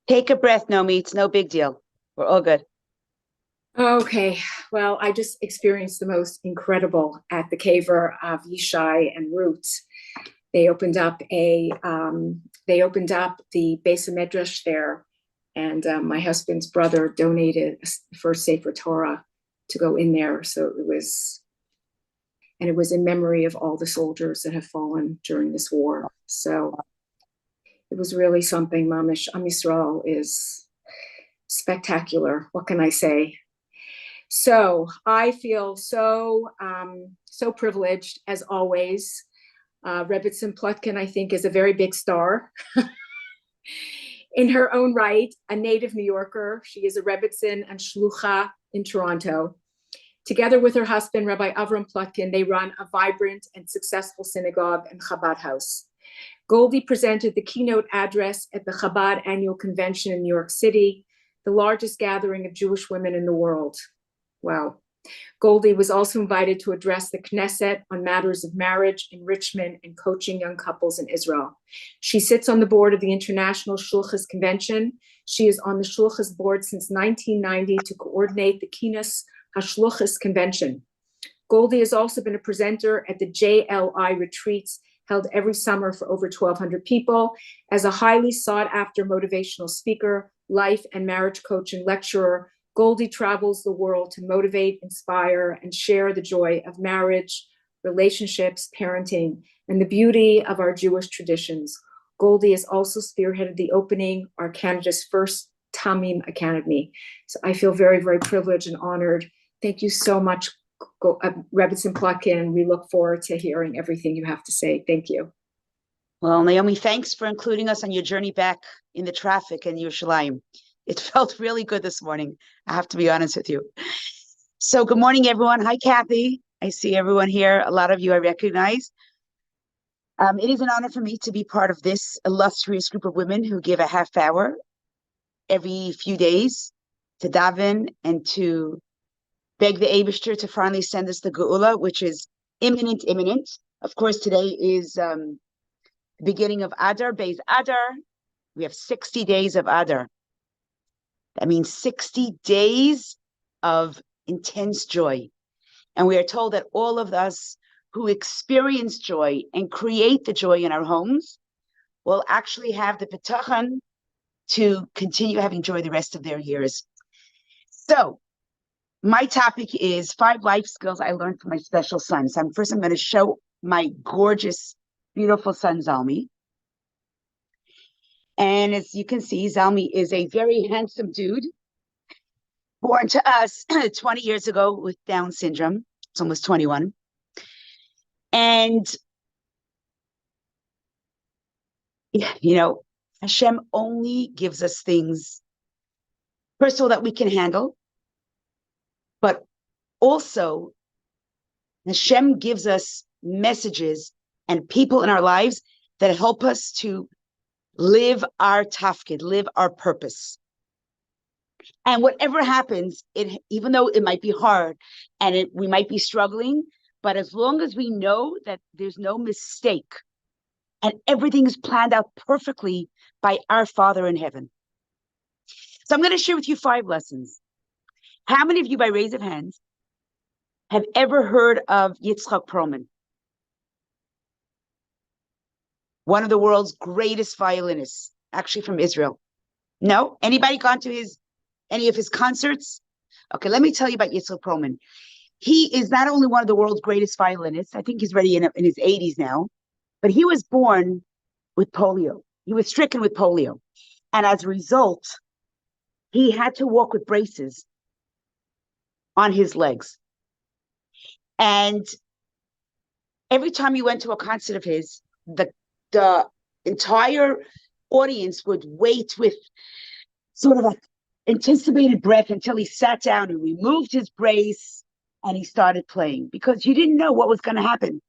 Take a breath, Nomi. It's no big deal. We're all good. Okay, well, I just experienced the most incredible at the Caver of Yishai and Roots. They opened up the Beis Medrash there, and my husband's brother donated the first Sefer Torah to go in there. It was in memory of all the soldiers that have fallen during this war. So it was really something. Mamish Am Yisrael is spectacular. What can I say? So I feel so privileged as always. Rebbetzin Plotkin, I think, is a very big star in her own right, a native New Yorker. She is a Rebbetzin and Shlucha in Toronto. Together with her husband, Rabbi Avram Plotkin, they run a vibrant and successful synagogue and Chabad house. Goldie presented the keynote address at the Chabad annual convention in New York City, the largest gathering of Jewish women in the world. Wow. Goldie was also invited to address the Knesset on matters of marriage, enrichment, and coaching young couples in Israel. She sits on the board of the International Shulchas Convention. She is on the Shulchas board since 1990 to coordinate the Kinas HaShluchas Convention. Goldie has also been a presenter at the JLI retreats held every summer for over 1,200 people. As a highly sought-after motivational speaker, life and marriage coach, and lecturer, Goldie travels the world to motivate, inspire, and share the joy of marriage, relationships, parenting, and the beauty of our Jewish traditions. Goldie has also spearheaded the opening our Canada's first Tamim Academy. So I feel very, very privileged and honored. Thank you so much, Rebbetzin Plotkin. We look forward to hearing everything you have to say. Thank you. Well, Naomi, thanks for including us on your journey back in the traffic in Yerushalayim. It felt really good this morning. I have to be honest with you. So good morning, everyone. Hi, Kathy. I see everyone here. A lot of you I recognize. It is an honor for me to be part of this illustrious group of women who give a half hour every few days to daven and to beg the Eibishter to finally send us the Geula, which is imminent. Of course, today is the beginning of Adar, Beis Adar. We have 60 days of Adar. That means 60 days of intense joy. And we are told that all of us who experience joy and create the joy in our homes will actually have the bitachon to continue having joy the rest of their years. So my topic is 5 life skills I learned from my special son. So first I'm going to show my gorgeous, beautiful son, Zalmi. And as you can see, Zalmi is a very handsome dude, born to us 20 years ago with Down syndrome. It's almost 21. And, you know, Hashem only gives us things, first of all, that we can handle, but also Hashem gives us messages and people in our lives that help us to live our tafkid, live our purpose. And whatever happens, even though it might be hard and we might be struggling, but as long as we know that there's no mistake and everything is planned out perfectly by our Father in heaven. So I'm going to share with you 5 lessons. How many of you, by raise of hands, have ever heard of Yitzchak Perlman? One of the world's greatest violinists, actually from Israel. No? Anybody gone to any of his concerts? Okay, let me tell you about Yitzchak Perlman. He is not only one of the world's greatest violinists, I think he's already in his 80s now, but he was born with polio. He was stricken with polio. And as a result, he had to walk with braces on his legs. And every time you went to a concert of his, the entire audience would wait with sort of an anticipated breath until he sat down and removed his brace and he started playing, because you didn't know what was going to happen,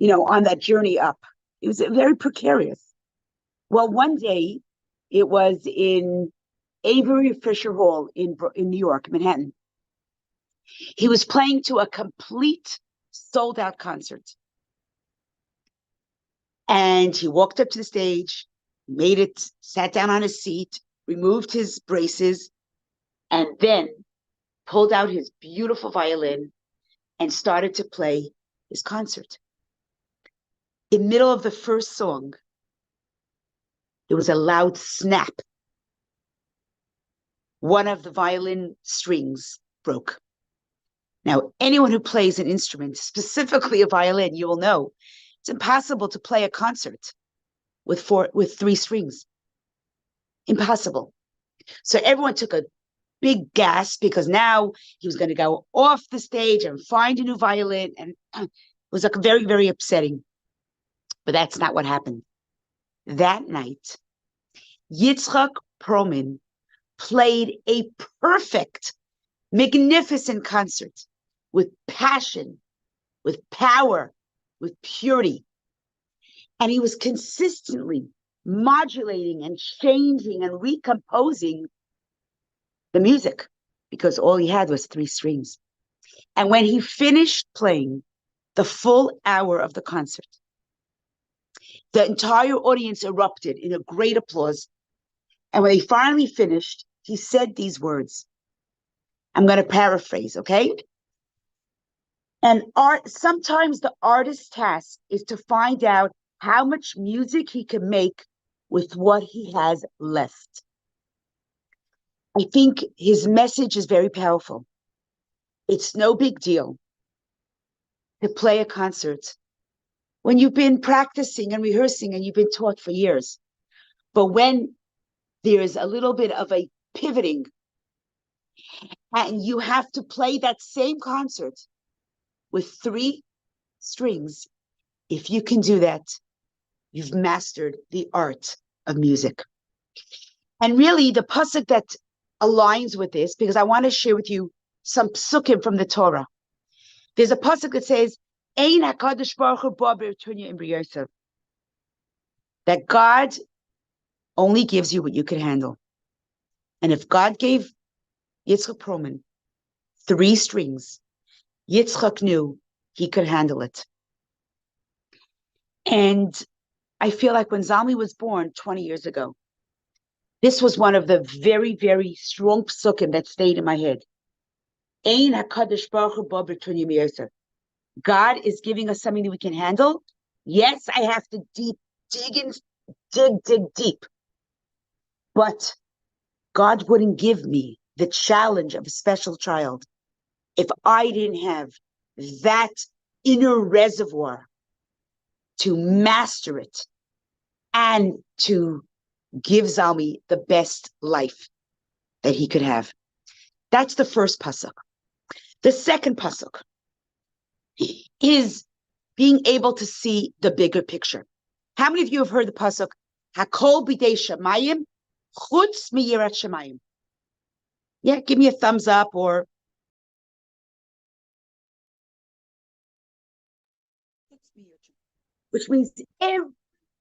on that journey up. It was very precarious. Well, one day, it was in Avery Fisher Hall in New York, Manhattan. He was playing to a complete sold-out concert. And he walked up to the stage, made it, sat down on his seat, removed his braces, and then pulled out his beautiful violin and started to play his concert. In the middle of the first song, there was a loud snap. One of the violin strings broke. Now, anyone who plays an instrument, specifically a violin, you will know it's impossible to play a concert with 3 strings. Impossible. So everyone took a big gasp because now he was going to go off the stage and find a new violin. And it was like very, very upsetting. But that's not what happened. That night, Yitzchak Perlman played a perfect, magnificent concert with passion, with power, with purity. And he was consistently modulating and changing and recomposing the music because all he had was 3 strings. And when he finished playing the full hour of the concert, the entire audience erupted in a great applause. And when he finally finished, he said these words. I'm going to paraphrase, okay? And sometimes the artist's task is to find out how much music he can make with what he has left. I think his message is very powerful. It's no big deal to play a concert when you've been practicing and rehearsing and you've been taught for years. But when there's a little bit of a pivoting and you have to play that same concert with 3 strings, if you can do that, you've mastered the art of music. And really, the pasuk that aligns with this, because I want to share with you some psukim from the Torah. There's a pasuk that says, Ein HaKadosh Baruch Hu bo b'Tunya im b'Yosef. That God only gives you what you can handle. And if God gave Yitzchak Perlman 3 strings, Yitzchak knew he could handle it. And I feel like when Zalmi was born 20 years ago, this was one of the very, very strong psukim that stayed in my head. Ein HaKadosh Baruch Hu bo b'Tunya im b'Yosef. God is giving us something that we can handle. Yes, I have to dig deep. But God wouldn't give me the challenge of a special child if I didn't have that inner reservoir to master it and to give Zalmi the best life that he could have. That's the first pasuk. The second pasuk is being able to see the bigger picture. How many of you have heard the pasuk, Hakol b'dei shamayim, chutz miyirat shamayim? Yeah, give me a thumbs up or which means everything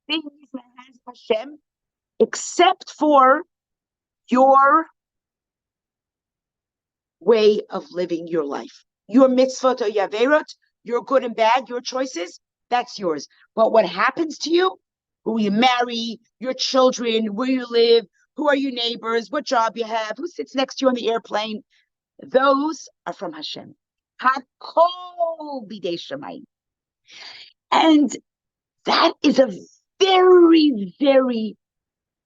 is in the hands of Hashem except for your way of living your life. Your mitzvot or yaverot, your good and bad, your choices, that's yours. But what happens to you, who you marry, your children, where you live, who are your neighbors, what job you have, who sits next to you on the airplane, those are from Hashem. Hakol b'dei shamayim. And that is a very, very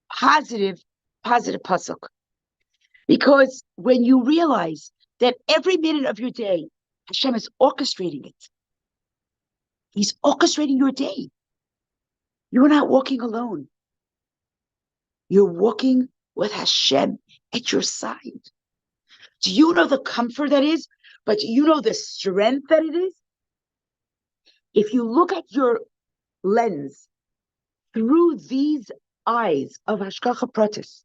positive pasuk. Because when you realize that every minute of your day, Hashem is orchestrating it. He's orchestrating your day. You're not walking alone. You're walking with Hashem at your side. Do you know the comfort that is? But do you know the strength that it is? If you look at your lens through these eyes of Hashgacha Pratis,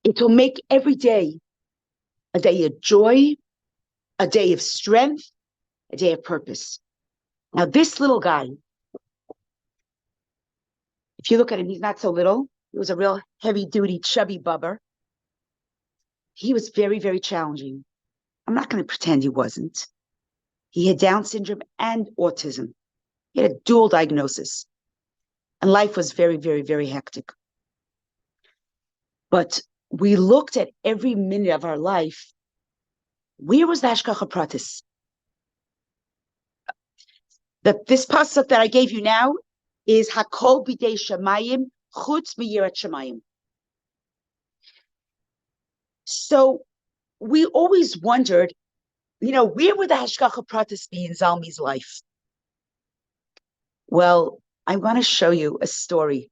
it will make every day a day of joy, a day of strength, a day of purpose. Now, this little guy, if you look at him, he's not so little. He was a real heavy-duty, chubby bubber. He was very, very challenging. I'm not going to pretend he wasn't. He had Down syndrome and autism. He had a dual diagnosis. And life was very, very, very hectic. But we looked at every minute of our life. Where was the Hashgacha Pratis? This pasuk that I gave you now is Hakol Bidei Shemayim Chutz Miyirat Shemayim. So we always wondered, where would the Hashgacha Pratis be in Zalmi's life? Well, I want to show you a story.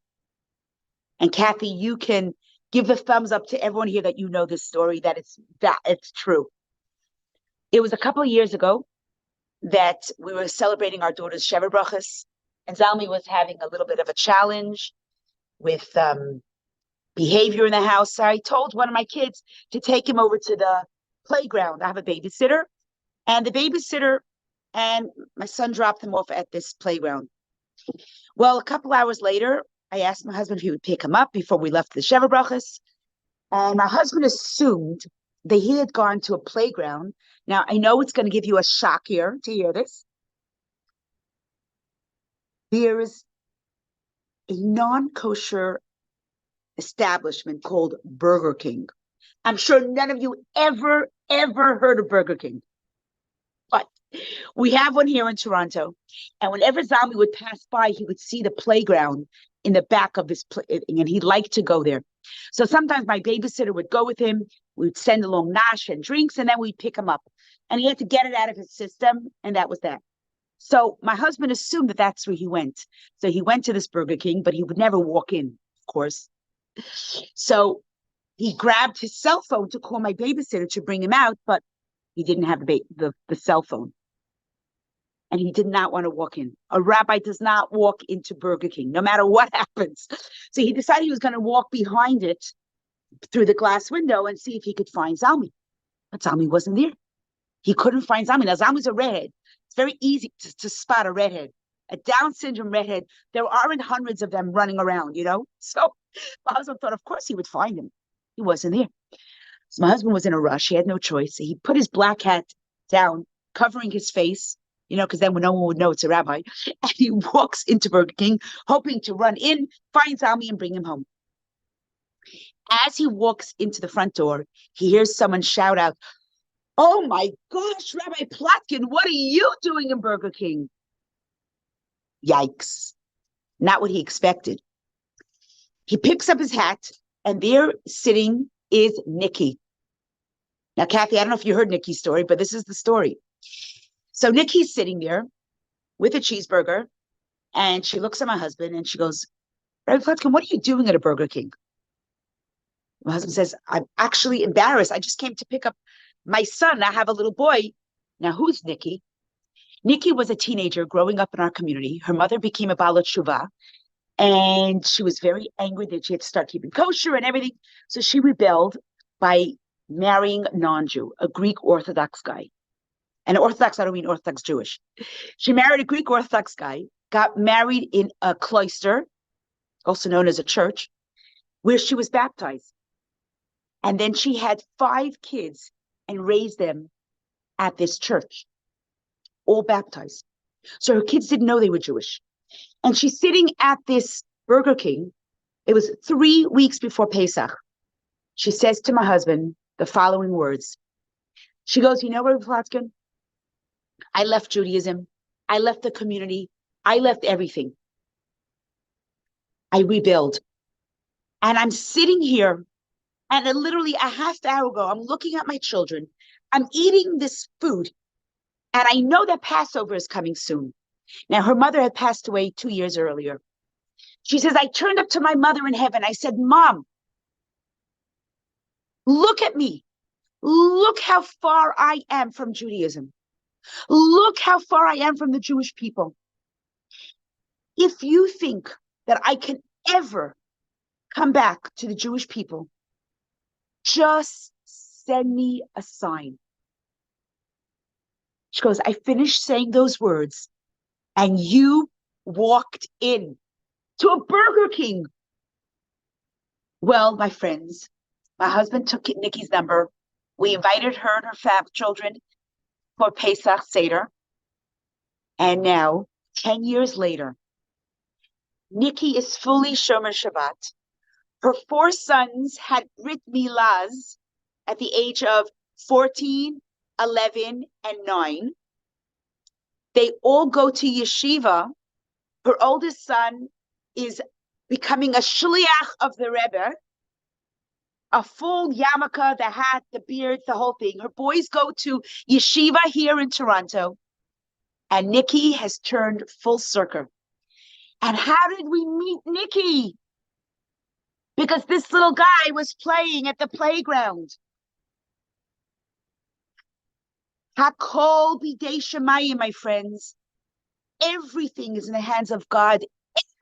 And Kathy, you can give a thumbs up to everyone here that you know this story, that it's true. It was a couple of years ago that we were celebrating our daughter's Sheva Brachas, and Zalmi was having a little bit of a challenge with behavior in the house. So I told one of my kids to take him over to the playground. I have a babysitter, and the babysitter and my son dropped him off at this playground. Well, a couple hours later, I asked my husband if he would pick him up before we left the Sheva Brachas, and my husband assumed that he had gone to a playground. Now, I know it's going to give you a shock here to hear this. There is a non-kosher establishment called Burger King. I'm sure none of you ever heard of Burger King. But we have one here in Toronto. And whenever Zalmi would pass by, he would see the playground in the back of this and he liked to go there. So sometimes my babysitter would go with him. We'd send along nash and drinks, and then we'd pick him up. And he had to get it out of his system, and that was that. So my husband assumed that that's where he went. So he went to this Burger King, but he would never walk in, of course. So he grabbed his cell phone to call my babysitter to bring him out, but he didn't have the cell phone. And he did not want to walk in. A rabbi does not walk into Burger King, no matter what happens. So he decided he was going to walk behind it through the glass window and see if he could find Zalmi. But Zalmi wasn't there. He couldn't find Zalmi. Now, Zalmi's a redhead. It's very easy to spot a redhead. A Down syndrome redhead, there aren't hundreds of them running around, So my husband thought, of course, he would find him. He wasn't there. So my husband was in a rush. He had no choice. So he put his black hat down, covering his face, because then no one would know it's a rabbi. And he walks into Burger King, hoping to run in, find Zalmi, and bring him home. As he walks into the front door, he hears someone shout out, "Oh my gosh, Rabbi Plotkin, what are you doing in Burger King?" Yikes. Not what he expected. He picks up his hat, and there sitting is Nikki. Now, Kathy, I don't know if you heard Nikki's story, but this is the story. So Nikki's sitting there with a cheeseburger, and she looks at my husband, and she goes, "Rabbi Plotkin, what are you doing at a Burger King?" My husband says, "I'm actually embarrassed. I just came to pick up my son. I have a little boy." Now, who's Nikki? Nikki was a teenager growing up in our community. Her mother became a Bala Tshuva, and she was very angry that she had to start keeping kosher and everything. So she rebelled by marrying a non-Jew, a Greek Orthodox guy. And Orthodox, I don't mean Orthodox Jewish. She married a Greek Orthodox guy, got married in a cloister, also known as a church, where she was baptized. And then she had 5 kids and raised them at this church, all baptized. So her kids didn't know they were Jewish. And she's sitting at this Burger King. It was 3 weeks before Pesach. She says to my husband the following words. She goes, Rabbi Plotkin, I left Judaism. I left the community. I left everything. I rebuild. And I'm sitting here, and literally a half hour ago, I'm looking at my children. I'm eating this food, and I know that Passover is coming soon. Now, her mother had passed away 2 years earlier. She says, I turned up to my mother in heaven. I said, Mom, look at me. Look how far I am from Judaism. Look how far I am from the Jewish people. If you think that I can ever come back to the Jewish people, just send me a sign. She goes, I finished saying those words, and you walked in to a Burger King. Well, my friends, my husband took Nikki's number. We invited her and her children for Pesach Seder. And now, 10 years later, Nikki is fully Shomer Shabbat. Her four sons had Brit Milaz at the age of 14, 11, and 9. They all go to yeshiva. Her oldest son is becoming a shliach of the Rebbe, a full yarmulke, the hat, the beard, the whole thing. Her boys go to yeshiva here in Toronto, and Nikki has turned full circle. And how did we meet Nikki? Because this little guy was playing at the playground. Hakol b'dei shemayim, my friends. Everything is in the hands of God.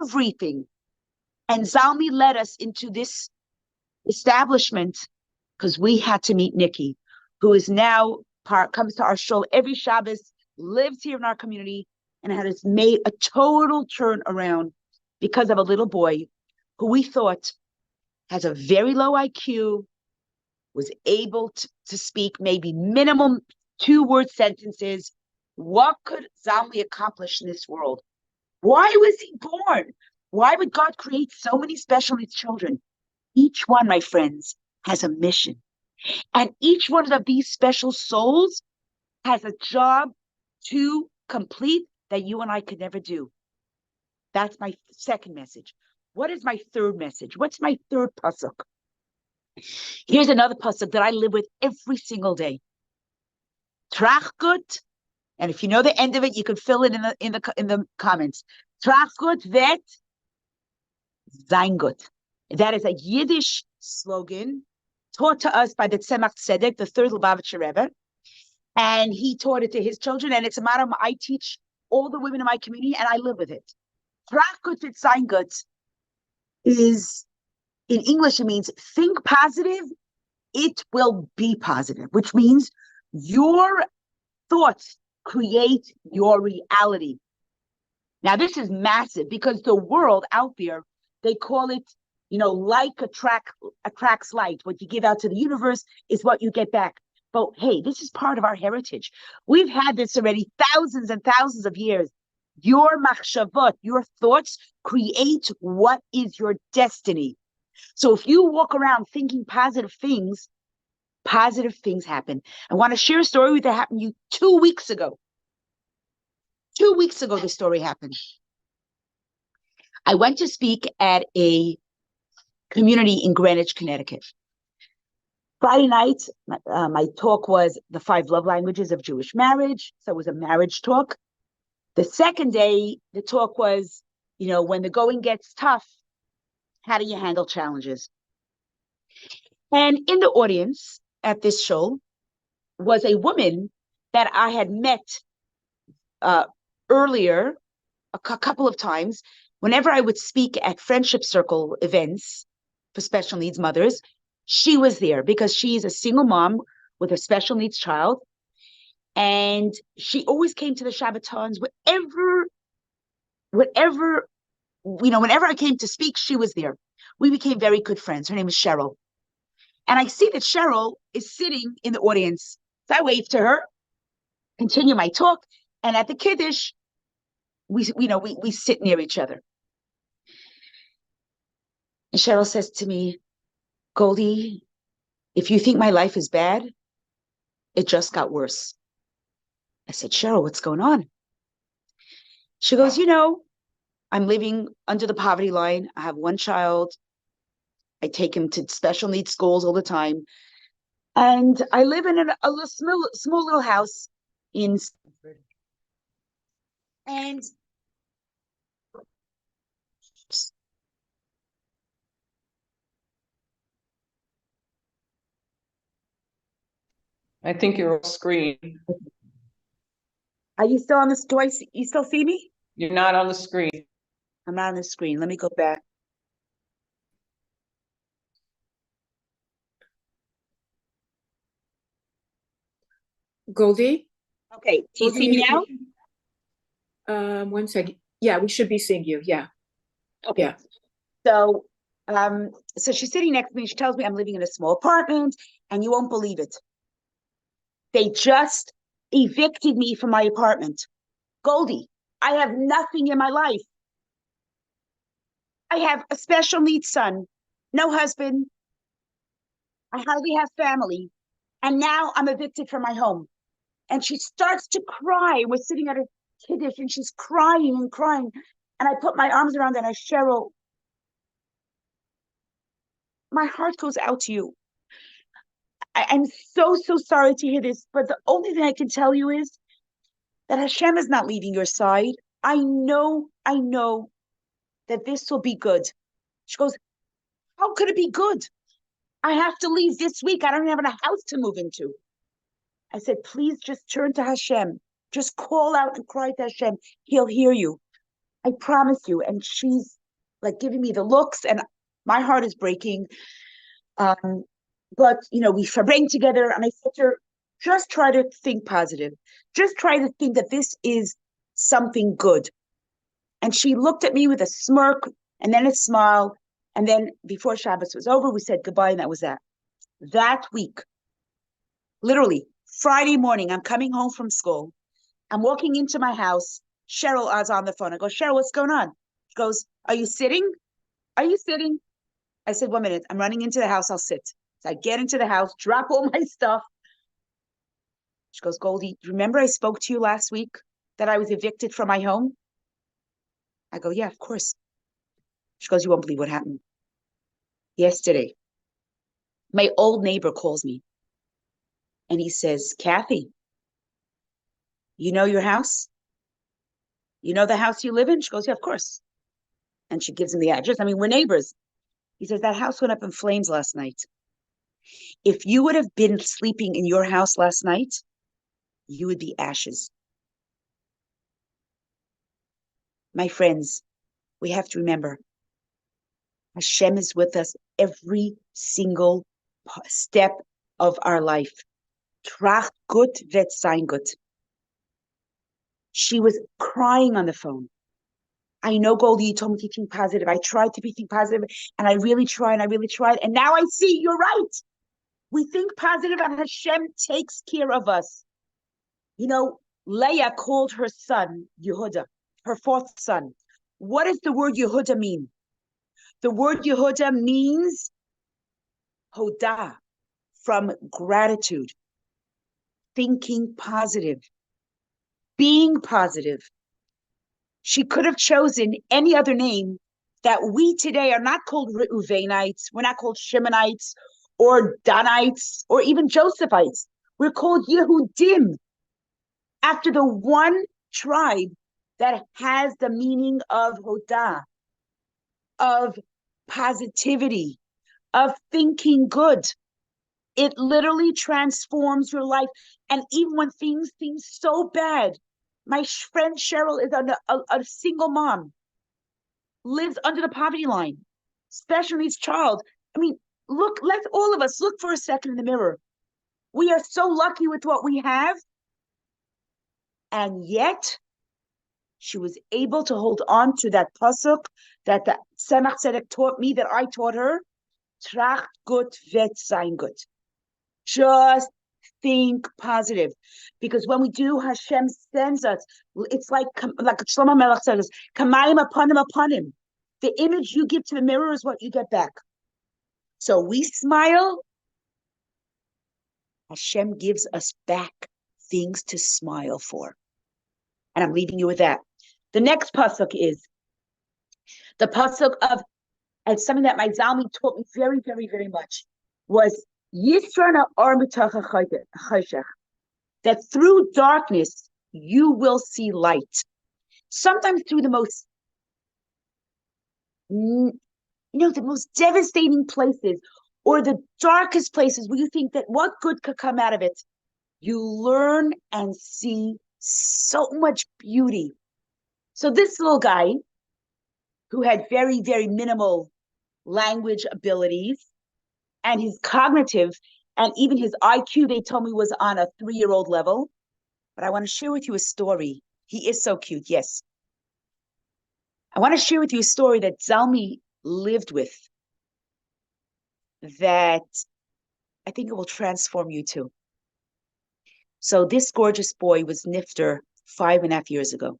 Everything. And Zalmi led us into this establishment because we had to meet Nikki, who is now comes to our show every Shabbos, lives here in our community, and has made a total turnaround because of a little boy who we thought has a very low IQ, was able to speak maybe minimum 2-word sentences. What could Zalmi accomplish in this world? Why was he born? Why would God create so many special needs children? Each one, my friends, has a mission. And each one of these special souls has a job to complete that you and I could never do. That's my second message. What is my third message? What's my third pasuk? Here's another pasuk that I live with every single day. Trachgut, and if you know the end of it, you can fill it in the comments. Trachgut vet Zeingut. That is a Yiddish slogan taught to us by the Tzemach Tzedek, the third Lubavitcher Rebbe, and he taught it to his children. And it's a motto I teach all the women in my community, and I live with it. Trachgut vet Zeingut is, in English, it means think positive, it will be positive, which means your thoughts create your reality. Now, this is massive because the world out there, they call it, like attracts like. What you give out to the universe is what you get back. But hey, this is part of our heritage. We've had this already thousands and thousands of years. Your machshavot, your thoughts create what is your destiny. So if you walk around thinking positive things happen. I want to share a story that happened to you 2 weeks ago. 2 weeks ago, this story happened. I went to speak at a community in Greenwich, Connecticut. Friday night, my talk was the 5 love languages of Jewish marriage. So it was a marriage talk. The second day, the talk was, when the going gets tough, how do you handle challenges? And in the audience at this show was a woman that I had met earlier a couple of times. Whenever I would speak at friendship circle events for special needs mothers, she was there because she's a single mom with a special needs child. And she always came to the Shabbatons, whenever I came to speak, she was there. We became very good friends. Her name is Cheryl. And I see that Cheryl is sitting in the audience. So I wave to her, continue my talk, and at the Kiddush, we sit near each other. And Cheryl says to me, Goldie, if you think my life is bad, it just got worse. I said, Cheryl, what's going on? She goes, I'm living under the poverty line. I have 1 child. I take him to special needs schools all the time. And I live in a small little house in Stanford. And I think you're off screen. Are you still on this? You still see me? You're not on the screen. I'm not on the screen. Let me go back. Goldie? Okay, do you see me now? 1 second. Yeah, we should be seeing you. Yeah. Okay. Yeah. So, so she's sitting next to me. She tells me I'm living in a small apartment, and you won't believe it. They just evicted me from my apartment. Goldie, I have nothing in my life. I have a special needs son no husband. I hardly have family. And now I'm evicted from my home. And she starts to cry. We're sitting at a kiddush and she's crying and crying. And I put my arms around her and I, Cheryl, my heart goes out to you. I'm so, so sorry to hear this. But the only thing I can tell you is that Hashem is not leaving your side. I know that this will be good. She goes, how could it be good? I have to leave this week. I don't have a house to move into. I said, please just turn to Hashem. Just call out and cry to Hashem. He'll hear you. I promise you. And she's like giving me the looks and my heart is breaking. But, we praying together and I said to her, just try to think positive. Just try to think that this is something good. And she looked at me with a smirk and then a smile. And then before Shabbos was over, we said goodbye and that was that. That week, literally Friday morning, I'm coming home from school. I'm walking into my house. Cheryl is on the phone. I go, Cheryl, what's going on? She goes, are you sitting? Are you sitting? I said, 1 minute. I'm running into the house. I'll sit. So I get into the house, drop all my stuff. She goes, Goldie, remember I spoke to you last week that I was evicted from my home? I go, yeah, of course. She goes, you won't believe what happened. Yesterday, my old neighbor calls me and he says, Kathy, you know your house? You know the house you live in? She goes, yeah, of course. And she gives him the address. I mean, we're neighbors. He says, that house went up in flames last night. If you would have been sleeping in your house last night, you would be ashes. My friends, we have to remember, Hashem is with us every single step of our life. Tracht gut wird sein gut. She was crying on the phone. I know, Goldie, you told me to think positive. I tried to be think positive, and I really tried, and now I see you're right. We think positive, and Hashem takes care of us. Leah called her son Yehuda, her fourth son. What does the word Yehuda mean? The word Yehuda means hodah, from gratitude, thinking positive, being positive. She could have chosen any other name that we today are not called Reuvenites, we're not called Shimonites or Danites or even Josephites. We're called Yehudim, after the one tribe that has the meaning of hodah, of positivity, of thinking good. It literally transforms your life. And even when things seem so bad, my friend Cheryl is a single mom, lives under the poverty line, special needs child. I mean, let's all of us look for a second in the mirror. We are so lucky with what we have. And yet, she was able to hold on to that pasuk that the Tzemach Tzedek taught me, that I taught her. Tracht gut wird sein gut. Just think positive, because when we do, Hashem sends us. It's like Shlomo Melech says, "Kamayim upon him." The image you give to the mirror is what you get back. So we smile. Hashem gives us back things to smile for, and I'm leaving you with that. The next pasuk is the pasuk of, and something that my Zalmi taught me very, very, very much, was Yisrana Or Choshech, that through darkness you will see light. Sometimes through the most, the most devastating places or the darkest places where you think that what good could come out of it, you learn and see so much beauty. So this little guy, who had very, very minimal language abilities, and his cognitive and even his IQ, they told me, was on a 3-year-old level. But I want to share with you a story. He is so cute, yes. I want to share with you a story that Zalmi lived with, that I think it will transform you too. So this gorgeous boy was nifter 5.5 years ago.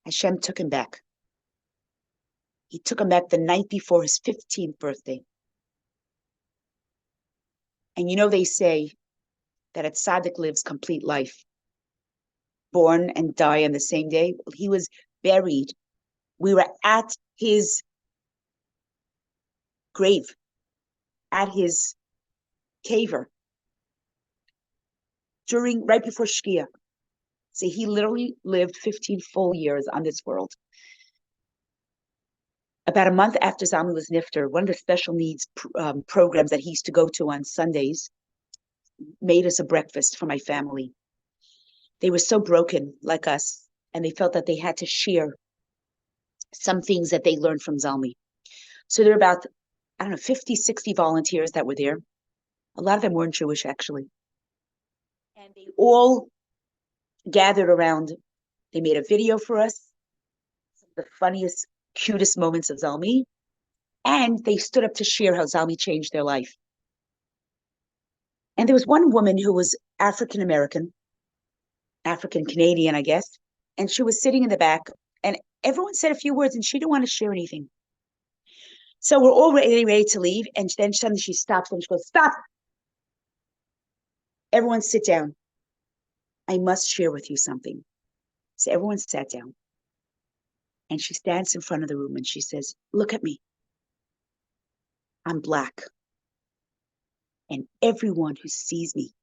Hashem took him back. He took him back the night before his 15th birthday. And they say that a tzaddik lives complete life, born and die on the same day. He was buried. We were at his grave, at his caver, right before Shkia. So he literally lived 15 full years on this world. About a month after Zalmi was nifter, one of the special needs programs that he used to go to on Sundays made us a breakfast for my family. They were so broken like us, and they felt that they had to share some things that they learned from Zalmi. So there were about, 50, 60 volunteers that were there. A lot of them weren't Jewish, actually. And they all gathered around. They made a video for us, some of the funniest, cutest moments of Zalmi, and they stood up to share how Zalmi changed their life. And there was one woman who was African-American, African-Canadian, I guess, and she was sitting in the back, and everyone said a few words, and she didn't want to share anything. So we're all ready to leave, and then suddenly she stops, and she goes, "Stop! Everyone sit down. I must share with you something." So everyone sat down. And she stands in front of the room and she says, "Look at me. I'm Black. And everyone who sees me,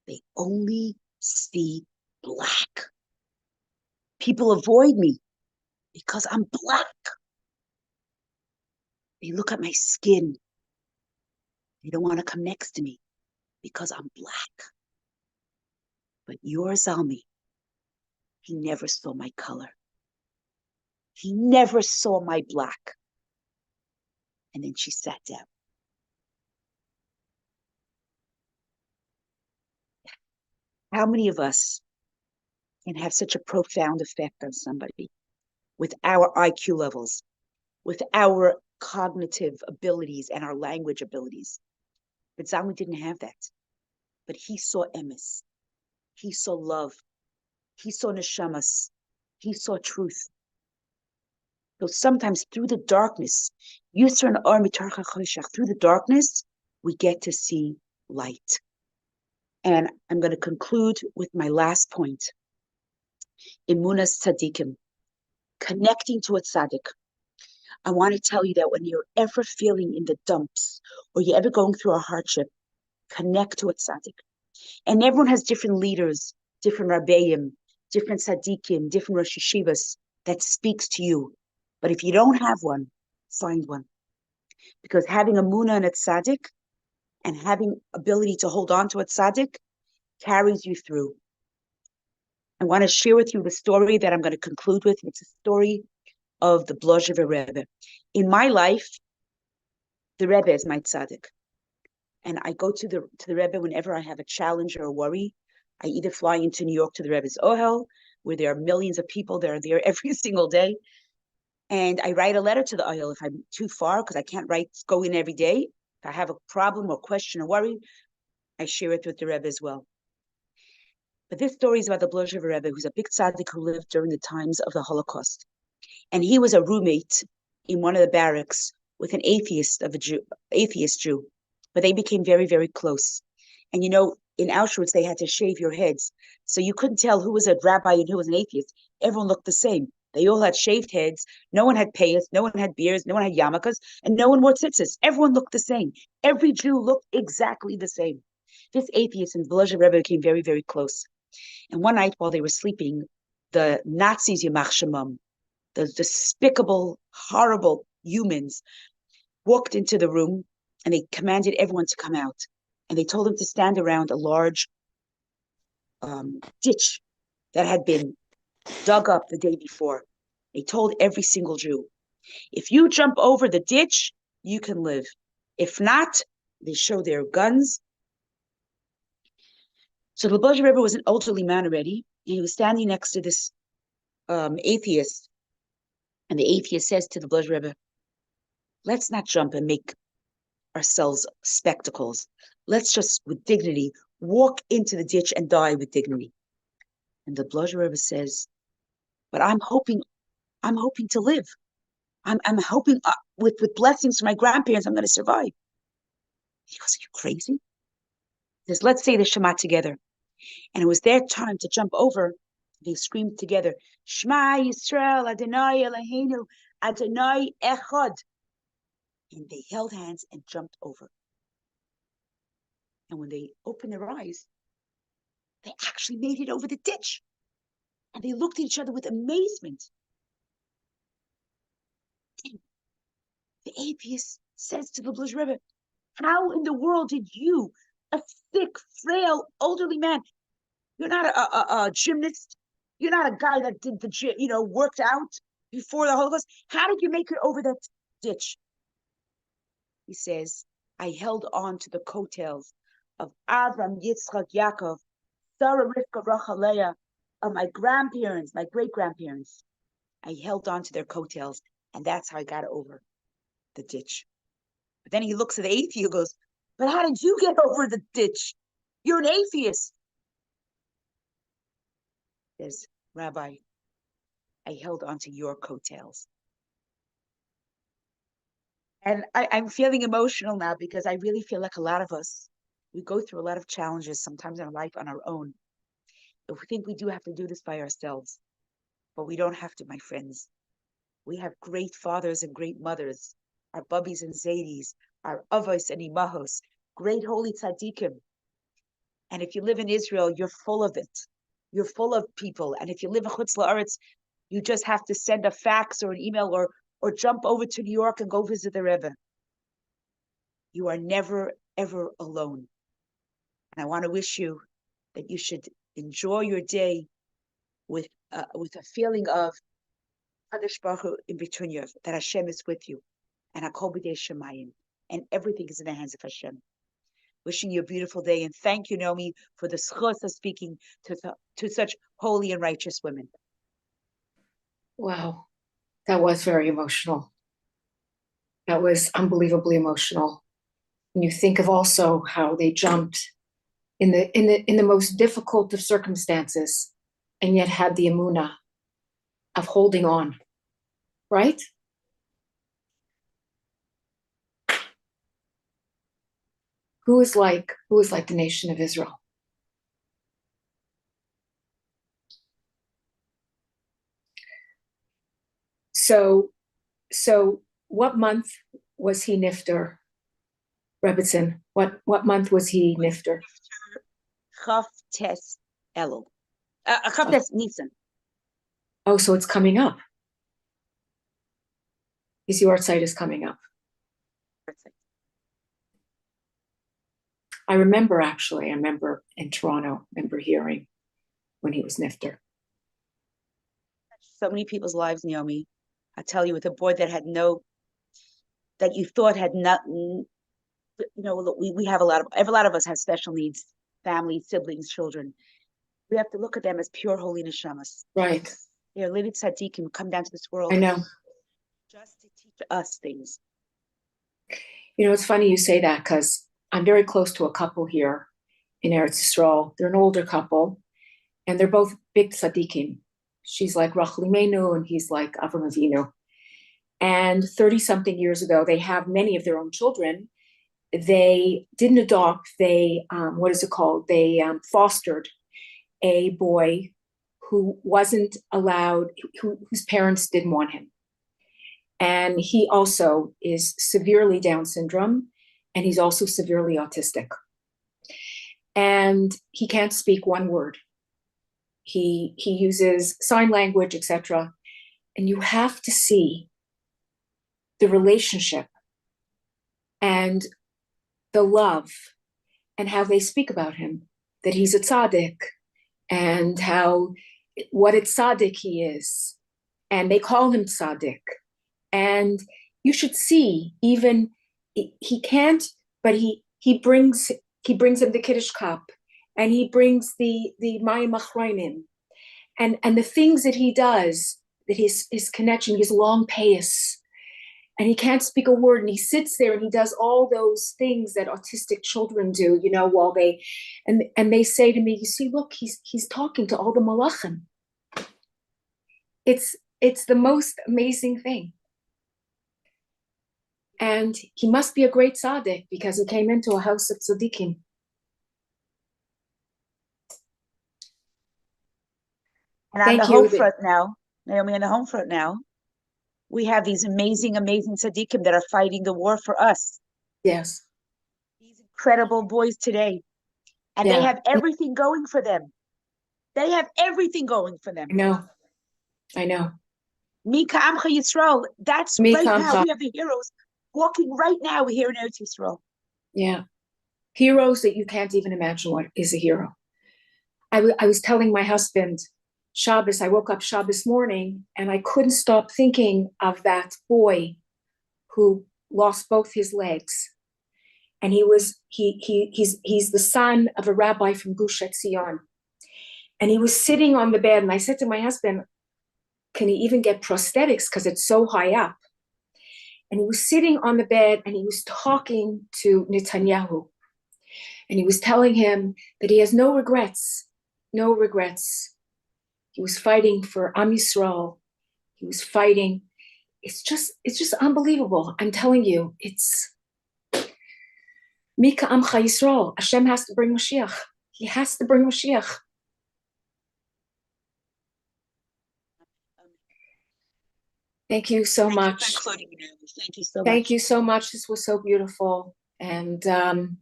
they only see Black. People avoid me because I'm Black. They look at my skin. They don't want to come next to me because I'm Black. But your Zalmi, he never saw my color. He never saw my Black." And then she sat down. How many of us can have such a profound effect on somebody with our IQ levels, with our cognitive abilities and our language abilities? But Zalmi didn't have that. But he saw emes. He saw love. He saw neshamas. He saw truth. So sometimes through the darkness, through the darkness, we get to see light. And I'm going to conclude with my last point. Emunas tzadikim, connecting to a tzaddik. I want to tell you that when you're ever feeling in the dumps or you're ever going through a hardship, connect to a tzaddik. And everyone has different leaders, different rabbeim, different tzaddikim, different rosh yeshivas that speaks to you. But if you don't have one, find one. Because having a munah and a tzaddik and having ability to hold on to a tzaddik carries you through. I want to share with you the story that I'm going to conclude with. It's a story of the Blozhever Rebbe. In my life, the Rebbe is my tzaddik. And I go to the Rebbe whenever I have a challenge or a worry. I either fly into New York to the Rebbe's Ohel, where there are millions of people that are there every single day. And I write a letter to the Ohel if I'm too far, because I can't go in every day. If I have a problem or question or worry, I share it with the Rebbe as well. But this story is about the Blozhever Rebbe, who's a big tzaddik who lived during the times of the Holocaust. And he was a roommate in one of the barracks with an atheist Jew. But they became very, very close. And in Auschwitz, they had to shave your heads. So you couldn't tell who was a rabbi and who was an atheist. Everyone looked the same. They all had shaved heads. No one had payas, no one had beards, no one had yarmulkes, and no one wore tzitzis. Everyone looked the same. Every Jew looked exactly the same. This atheist and Blozhever Rebbe became very, very close. And one night while they were sleeping, the Nazis, Yamach Shemam, the despicable, horrible humans, walked into the room and they commanded everyone to come out. And they told them to stand around a large ditch that had been dug up the day before. They told every single Jew, if you jump over the ditch, you can live. If not, they show their guns. So the Blozhever Rebbe was an elderly man already, and he was standing next to this atheist. And the atheist says to the Blozhever Rebbe, let's not jump and make ourselves spectacles. Let's just, with dignity, walk into the ditch and die with dignity. And the Blozhever Rebbe says, but I'm hoping to live. I'm hoping with blessings from my grandparents, I'm going to survive. He goes, are you crazy? He says, let's say the Shema together. And it was their time to jump over. They screamed together, Shema Yisrael, Adonai Eloheinu, Adonai Echad. And they held hands and jumped over. And when they opened their eyes, they actually made it over the ditch. And they looked at each other with amazement. And the atheist says to the Blush Rebbe, how in the world did you, a sick, frail, elderly man, you're not a gymnast, you're not a guy that did the gym, worked out before the Holocaust. How did you make it over that ditch? He says, I held on to the coattails of Avram, Yitzchak, Yaakov, Sarah, Rivka, Rachel, Leah, of my grandparents, my great-grandparents. I held on to their coattails, and that's how I got over the ditch. But then he looks at the atheist and goes, but how did you get over the ditch? You're an atheist. He says, Rabbi, I held on to your coattails. And I'm feeling emotional now because I really feel like a lot of us, we go through a lot of challenges sometimes in our life on our own. But we think we do have to do this by ourselves. But we don't have to, my friends. We have great fathers and great mothers, our bubbies and zadis, our avos and imahos, great holy tzaddikim. And if you live in Israel, you're full of it. You're full of people. And if you live in Chutz La'aretz, you just have to send a fax or an email or jump over to New York and go visit the Rebbe. You are never, ever alone. And I want to wish you that you should enjoy your day with a feeling of Kadosh Baruch Hu in between you, that Hashem is with you, and Hakol B'dei Shemayim, and everything is in the hands of Hashem. Wishing you a beautiful day, and thank you, Naomi, for the schos of speaking to such holy and righteous women. Wow, that was very emotional. That was unbelievably emotional. And you think of also how they jumped in the most difficult of circumstances, and yet had the emunah of holding on, right? Who is like the nation of Israel? So what month was he nifter, Rebbetzin? What month was he nifter? Chaf Tes Elul. Chaf Tes Nisan. Oh, so it's coming up. His yahrzeit is coming up. I remember in Toronto, hearing when he was nifter. So many people's lives, Naomi. I tell you, with a boy that you thought had nothing, we have a lot of us have special needs, families, siblings, children. We have to look at them as pure holy neshamas. Right. They're living tzaddikim, come down to this world. I know. Just to teach us things. It's funny you say that, because I'm very close to a couple here in Eretz Yisrael. They're an older couple, and they're both big tzaddikim. She's like Rachel Imenu, and he's like Avram Avinu. And 30-something years ago, they have many of their own children. They didn't adopt, they, They fostered a boy who wasn't allowed, whose parents didn't want him. And he also is severely Down syndrome, and he's also severely autistic. And he can't speak one word. He uses sign language, etc. And you have to see the relationship and the love and how they speak about him, that he's a tzaddik, and what a tzaddik he is. And they call him tzaddik. And you should see, even he can't, but he brings him the Kiddush cup, and he brings the Mayim Achronim, and the things that he does, that his connection, his long payas, and he can't speak a word, and he sits there and he does all those things that autistic children do, while and they say to me, you see, look, he's talking to all the malachim. It's the most amazing thing. And he must be a great tzaddik because he came into a house of tzaddikim. And on the home front now, Naomi, on the home front now, we have these amazing, amazing tzaddikim that are fighting the war for us. Yes. These incredible boys today. And they have everything going for them. They have everything going for them. I know. Mika Amcha Yisrael. That's right now. We have the heroes walking right now here in Eretz Yisrael. Yeah. Heroes that you can't even imagine what is a hero. I was telling my husband, Shabbos, I woke up Shabbos morning and I couldn't stop thinking of that boy who lost both his legs. And he's the son of a rabbi from Gush Etzion. And he was sitting on the bed, and I said to my husband, can he even get prosthetics because it's so high up? And he was sitting on the bed and he was talking to Netanyahu. And he was telling him that he has no regrets. He was fighting for Am Yisrael. He was fighting. It's just unbelievable. I'm telling you, it's Mika Amcha Yisrael. Hashem has to bring Mashiach. He has to bring Mashiach. Thank you so much. Thank you so much. Thank you so much. This was so beautiful. And you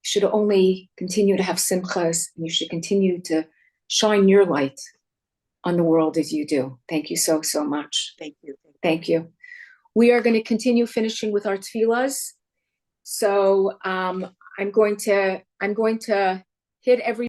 should only continue to have simchas, and you should continue to shine your light on the world as you do. Thank you so much. Thank you. We are going to continue finishing with our tefillahs. So I'm going to hit every